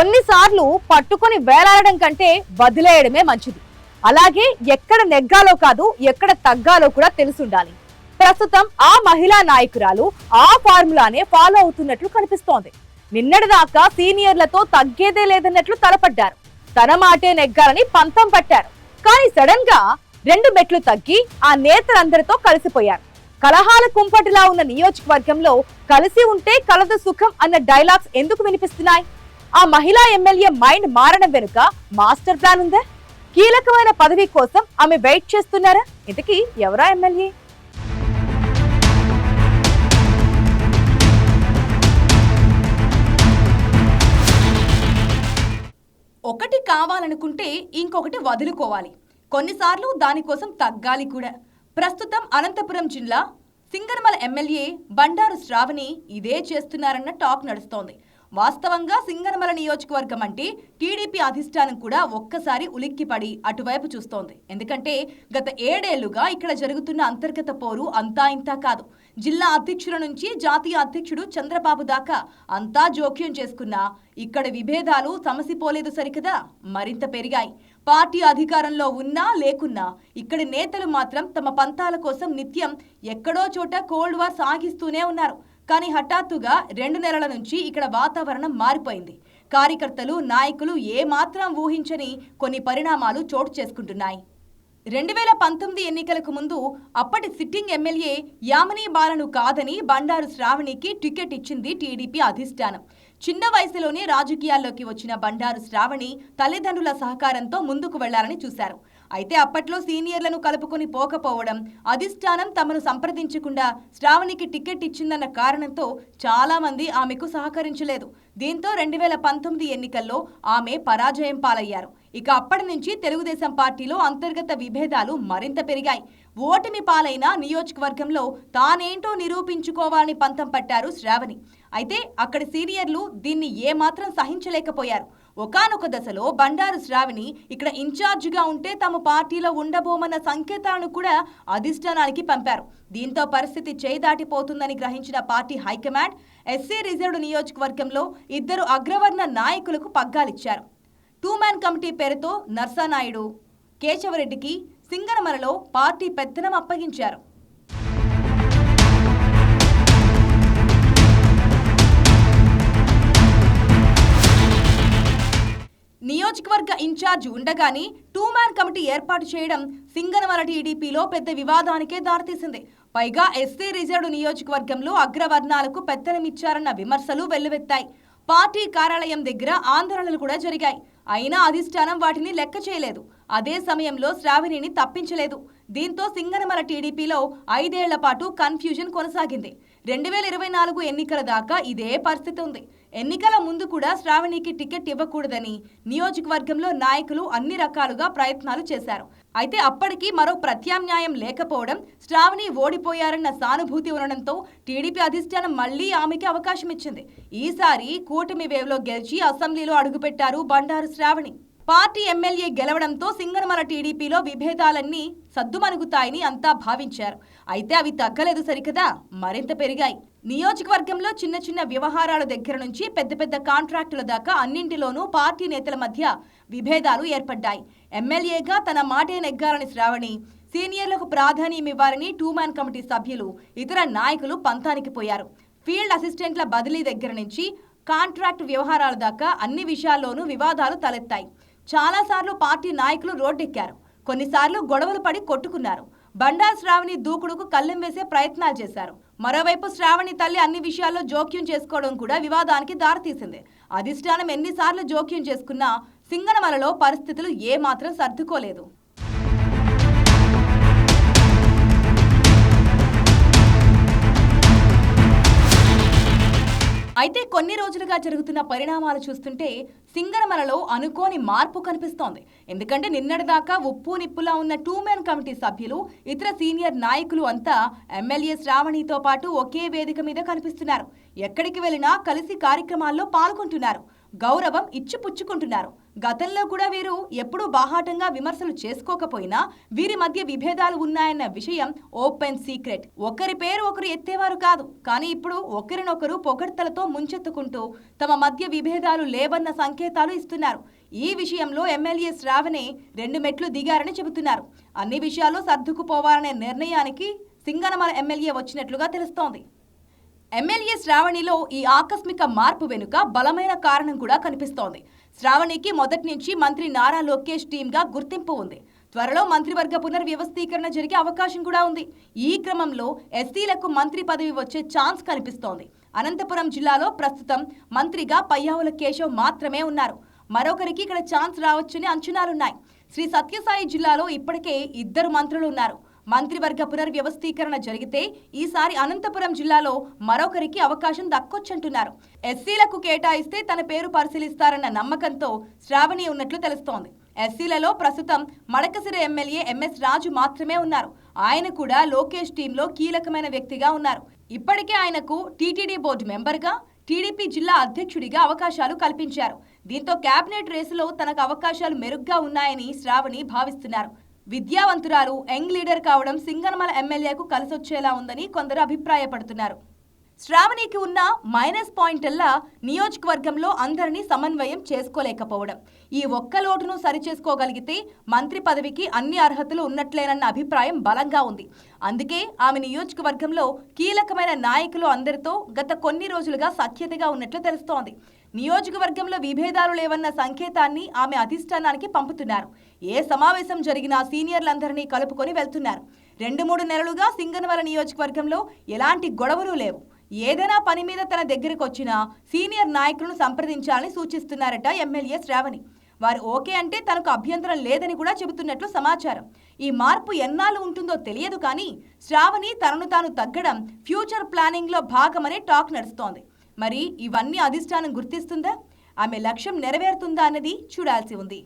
కొన్నిసార్లు పట్టుకొని వేలాడడం కంటే వదిలేయడమే మంచిది. అలాగే ఎక్కడ నెగ్గాలో కాదు ఎక్కడ తగ్గాలో కూడా తెలుసుండాలి. ప్రస్తుతం ఆ మహిళా నాయకురాలు ఆ ఫార్ములానే ఫాలో అవుతున్నట్లు కనిపిస్తోంది. నిన్నటిదాకా సీనియర్లతో తగ్గేదే లేదన్నట్లు తలపడ్డారు. తన మాటే నెగ్గాలని పంతం పట్టారు. కానీ సడన్ గా 2 మెట్లు తగ్గి ఆ నేతలందరితో కలిసిపోయారు. కలహాల కుంపటిలా ఉన్న నియోజకవర్గంలో కలిసి ఉంటే కలదు సుఖం అన్న డైలాగ్స్ ఎందుకు వినిపిస్తున్నాయి? ఆ మహిళా ఎమ్మెల్యే మైండ్ మారడం వెనుక మాస్టర్ ప్లాన్ ఉందా? కీలకమైన పదవి కోసం ఆమె వెయిట్ చేస్తున్నారా? ఇంతకీ ఎవరా ఎమ్మెల్యే? ఒకటి కావాలనుకుంటే ఇంకొకటి వదులుకోవాలి. కొన్నిసార్లు దానికోసం తగ్గాలి కూడా. ప్రస్తుతం అనంతపురం జిల్లా సింగనమల ఎమ్మెల్యే బండారు శ్రావణి ఇదే చేస్తున్నారన్న టాక్ నడుస్తోంది. వాస్తవంగా సింగనమల నియోజకవర్గం అంటే టీడీపీ అధిష్టానం కూడా ఒక్కసారి ఉలిక్కిపడి అటువైపు చూస్తోంది. ఎందుకంటే గత 7 ఏళ్లుగా ఇక్కడ జరుగుతున్న అంతర్గత పోరు అంతా ఇంతా కాదు. జిల్లా అధ్యక్షుల నుంచి జాతీయ అధ్యక్షుడు చంద్రబాబు దాకా అంతా జోక్యం చేసుకున్నా ఇక్కడ విభేదాలు సమసిపోలేదు సరికదా, మరింత పెరిగాయి. పార్టీ అధికారంలో ఉన్నా లేకున్నా ఇక్కడి నేతలు మాత్రం తమ పంతాల కోసం నిత్యం ఎక్కడో చోట కోల్డ్ వార్ సాగిస్తూనే ఉన్నారు. కానీ హఠాత్తుగా 2 నెలల నుంచి ఇక్కడ వాతావరణం మారిపోయింది. కార్యకర్తలు, నాయకులు ఏమాత్రం ఊహించని కొన్ని పరిణామాలు చోటు చేసుకుంటున్నాయి. 2019 ఎన్నికలకు ముందు అప్పటి సిట్టింగ్ ఎమ్మెల్యే యామిని బాలను కాదని బండారు శ్రావణికి టికెట్ ఇచ్చింది టీడీపీ అధిష్టానం. చిన్న వయసులోనే రాజకీయాల్లోకి వచ్చిన బండారు శ్రావణి తల్లిదండ్రుల సహకారంతో ముందుకు వెళ్లాలని చూశారు. అయితే అప్పట్లో సీనియర్లను కలుపుకొని పోకపోవడం, అధిష్టానం తమను సంప్రదించకుండా శ్రావణికి టికెట్ ఇచ్చిందన్న కారణంతో చాలా మంది ఆమెకు సహకరించలేదు. దీంతో 2019 ఎన్నికల్లో ఆమె పరాజయం పాలయ్యారు. ఇక అప్పటి నుంచి తెలుగుదేశం పార్టీలో అంతర్గత విభేదాలు మరింత పెరిగాయి. ఓటమి పాలైన నియోజకవర్గంలో తానేంటో నిరూపించుకోవాలని పంతం పట్టారు శ్రావణి. అయితే అక్కడి సీనియర్లు దీన్ని ఏమాత్రం సహించలేకపోయారు. ఒకానొక దశలో బండారు శ్రావణి ఇక్కడ ఇన్ఛార్జిగా ఉంటే తమ పార్టీలో ఉండబోమన్న సంకేతాలను కూడా అధిష్టానానికి పంపారు. దీంతో పరిస్థితి చేదాటిపోతుందని గ్రహించిన పార్టీ హైకమాండ్ ఎస్సీ రిజర్వ్డ్ నియోజకవర్గంలో 2 అగ్రవర్ణ నాయకులకు పగ్గాలిచ్చారు. 2 మ్యాన్ కమిటీ పేరుతో నర్సానాయుడు, కేశవరెడ్డికి సింగనమలలో పార్టీ పెత్తనం అప్పగించారు. నియోజకవర్గ ఇన్ఛార్జ్ ఉండగానే 2 మ్యాన్ కమిటీ ఏర్పాటు చేయడం సింగనమల టీడీపీలో పెద్ద వివాదానికే దారితీసింది. పైగా ఎస్సీ రిజర్వ్డ్ నియోజకవర్గంలో అగ్రవర్ణాలకు పెత్తనమిచ్చారన్న విమర్శలు వెల్లువెత్తాయి. పార్టీ కార్యాలయం దగ్గర ఆందోళనలు కూడా జరిగాయి. అయినా అధిష్టానం వాటిని లెక్క చేయలేదు. అదే సమయంలో శ్రావణిని తప్పించలేదు. దీంతో సింగనమల టీడీపీలో 5 ఏళ్ల పాటు కన్ఫ్యూజన్ కొనసాగింది. 2024 ఎన్నికల దాకా ఇదే పరిస్థితి ఉంది. ఎన్నికల ముందు కూడా శ్రావణికి టికెట్ ఇవ్వకూడదని నియోజకవర్గంలో నాయకులు అన్ని రకాలుగా ప్రయత్నాలు చేశారు. అయితే అప్పటికి మరో ప్రత్యామ్నాయం లేకపోవడం, శ్రావణి ఓడిపోయారన్న సానుభూతి ఉండడంతో టీడీపీ అధిష్టానం మళ్లీ ఆమెకి అవకాశం ఇచ్చింది. ఈసారి కూటమి వేవ్లో గెలిచి అసెంబ్లీలో అడుగుపెట్టారు బండారు శ్రావణి. పార్టీ ఎమ్మెల్యే గెలవడంతో సింగనమల టీడీపీలో విభేదాలన్నీ సద్దుమణుగుతాయని అంతా భావించారు. అయితే అవి తగ్గలేదు సరికదా, మరింత పెరిగాయి. నియోజకవర్గంలో చిన్న చిన్న వ్యవహారాల దగ్గర నుంచి పెద్ద పెద్ద కాంట్రాక్టుల దాకా అన్నింటిలోనూ పార్టీ నేతల మధ్య విభేదాలు ఏర్పడ్డాయి. ఎమ్మెల్యేగా తన మాటే నెగ్గాలని శ్రావణి, సీనియర్లకు ప్రాధాన్యం ఇవ్వాలని 2 మ్యాన్ కమిటీ సభ్యులు, ఇతర నాయకులు పంతానికి పోయారు. ఫీల్డ్ అసిస్టెంట్ల బదిలీ దగ్గర నుంచి కాంట్రాక్ట్ వ్యవహారాల దాకా అన్ని విషయాల్లోనూ వివాదాలు తలెత్తాయి. చాలాసార్లు పార్టీ నాయకులు రోడ్డెక్కారు. కొన్నిసార్లు గొడవలు పడి కొట్టుకున్నారు. బండారు శ్రావణి దూకుడుకు కళ్ళెం వేసే ప్రయత్నాలు చేశారు. మరోవైపు శ్రావణి తల్లి అన్ని విషయాల్లో జోక్యం చేసుకోవడం కూడా వివాదానికి దారితీసింది. అధిష్టానం ఎన్నిసార్లు జోక్యం చేసుకున్నా సింగనమలలో పరిస్థితులు ఏమాత్రం సర్దుకోలేదు. అయితే కొన్ని రోజులుగా జరుగుతున్న పరిణామాలు చూస్తుంటే సింగనమలలో అనుకోని మార్పు కనిపిస్తోంది. ఎందుకంటే నిన్నటిదాకా ఉప్పు నిప్పులా ఉన్న 2 మ్యాన్ కమిటీ సభ్యులు, ఇతర సీనియర్ నాయకులు అంతా ఎమ్మెల్యే శ్రావణితో పాటు ఒకే వేదిక మీద కనిపిస్తున్నారు. ఎక్కడికి వెళ్ళినా కలిసి కార్యక్రమాల్లో పాల్గొంటున్నారు. గౌరవం ఇచ్చిపుచ్చుకుంటున్నారు. గతంలో కూడా వీరు ఎప్పుడూ బాహాటంగా విమర్శలు చేసుకోకపోయినా వీరి మధ్య విభేదాలు ఉన్నాయన్న విషయం ఓపెన్ సీక్రెట్. ఒకరి పేరు ఒకరు ఎత్తేవారు కాదు, కానీ ఇప్పుడు ఒకరినొకరు పొగడ్తలతో ముంచెత్తుకుంటూ తమ మధ్య విభేదాలు లేవన్న సంకేతాలు ఇస్తున్నారు. ఈ విషయంలో ఎమ్మెల్యే శ్రావణి 2 మెట్లు దిగారని చెబుతున్నారు. అన్ని విషయాల్లో సర్దుకుపోవాలనే నిర్ణయానికి సింగనమల ఎమ్మెల్యే వచ్చినట్లుగా తెలుస్తోంది. ఎమ్మెల్యే శ్రావణిలో ఈ ఆకస్మిక మార్పు వెనుక బలమైన కారణం కూడా కనిపిస్తోంది. శ్రావణికి మొదటి నుంచి మంత్రి నారా లోకేష్ టీమ్గా గుర్తింపు ఉంది. త్వరలో మంత్రివర్గ పునర్వ్యవస్థీకరణ జరిగే అవకాశం కూడా ఉంది. ఈ క్రమంలో ఎస్సీలకు మంత్రి పదవి వచ్చే ఛాన్స్ కనిపిస్తోంది. అనంతపురం జిల్లాలో ప్రస్తుతం మంత్రిగా పయ్యావుల కేశవ్ మాత్రమే ఉన్నారు. మరొకరికి ఇక్కడ ఛాన్స్ రావచ్చని అంచనాలున్నాయి. శ్రీ సత్యసాయి జిల్లాలో ఇప్పటికే 2 మంత్రులు ఉన్నారు. మంత్రివర్గ పునర్వ్యవస్థీకరణ జరిగితే ఈసారి అనంతపురం జిల్లాలో మరొకరికి అవకాశం దక్కొచ్చంటున్నారు. ఎస్సీలకు కేటాయిస్తే తన పేరు పరిశీలిస్తారన్న నమ్మకంతో శ్రావణి ఉన్నట్లు తెలుస్తోంది. ఎస్సీలలో ప్రస్తుతం మడకసిర ఎమ్మెల్యే ఎంఎస్ రాజు మాత్రమే ఉన్నారు. ఆయన కూడా లోకేష్ టీంలో కీలకమైన వ్యక్తిగా ఉన్నారు. ఇప్పటికే ఆయనకు టీటీడీ బోర్డు మెంబర్గా, టీడీపీ జిల్లా అధ్యక్షుడిగా అవకాశాలు కల్పించారు. దీంతో కేబినెట్ రేసులో తనకు అవకాశాలు మెరుగ్గా ఉన్నాయని శ్రావణి భావిస్తున్నారు. విద్యావంతురాలు, యంగ్ లీడర్ కావడం సింగనమల ఎమ్మెల్యేకు కలిసొచ్చేలా ఉందని కొందరు అభిప్రాయపడుతున్నారు. శ్రావణికి ఉన్న మైనస్ పాయింట్ల్లా నియోజకవర్గంలో అందరినీ సమన్వయం చేసుకోలేకపోవడం. ఈ ఒక్క లోటును సరిచేసుకోగలిగితే మంత్రి పదవికి అన్ని అర్హతలు ఉన్నట్లేనన్న అభిప్రాయం బలంగా ఉంది. అందుకే ఆమె నియోజకవర్గంలో కీలకమైన నాయకులు అందరితో గత కొన్ని రోజులుగా సఖ్యతగా ఉన్నట్లు తెలుస్తోంది. నియోజకవర్గంలో విభేదాలు లేవన్న సంకేతాన్ని ఆమె అధిష్టానానికి పంపుతున్నారు. ఏ సమావేశం జరిగినా సీనియర్లందరినీ కలుపుకొని వెళ్తున్నారు. 2-3 నెలలుగా సింగనమల నియోజకవర్గంలో ఎలాంటి గొడవలు లేవు. ఏదైనా పని మీద తన దగ్గరకు వచ్చినా సీనియర్ నాయకులను సంప్రదించాలని సూచిస్తున్నారట ఎమ్మెల్యే శ్రావణి. వారు ఓకే అంటే తనకు అభ్యంతరం లేదని కూడా చెబుతున్నట్లు సమాచారం. ఈ మార్పు ఎన్నాళ్ళు ఉంటుందో తెలియదు, కానీ శ్రావణి తనను తాను తగ్గడం ఫ్యూచర్ ప్లానింగ్లో భాగమనే టాక్ నడుస్తోంది. మరి ఇవన్నీ అధిష్టానం గుర్తిస్తుందా? ఆమె లక్ష్యం నెరవేరుతుందా అన్నది చూడాల్సి ఉంది.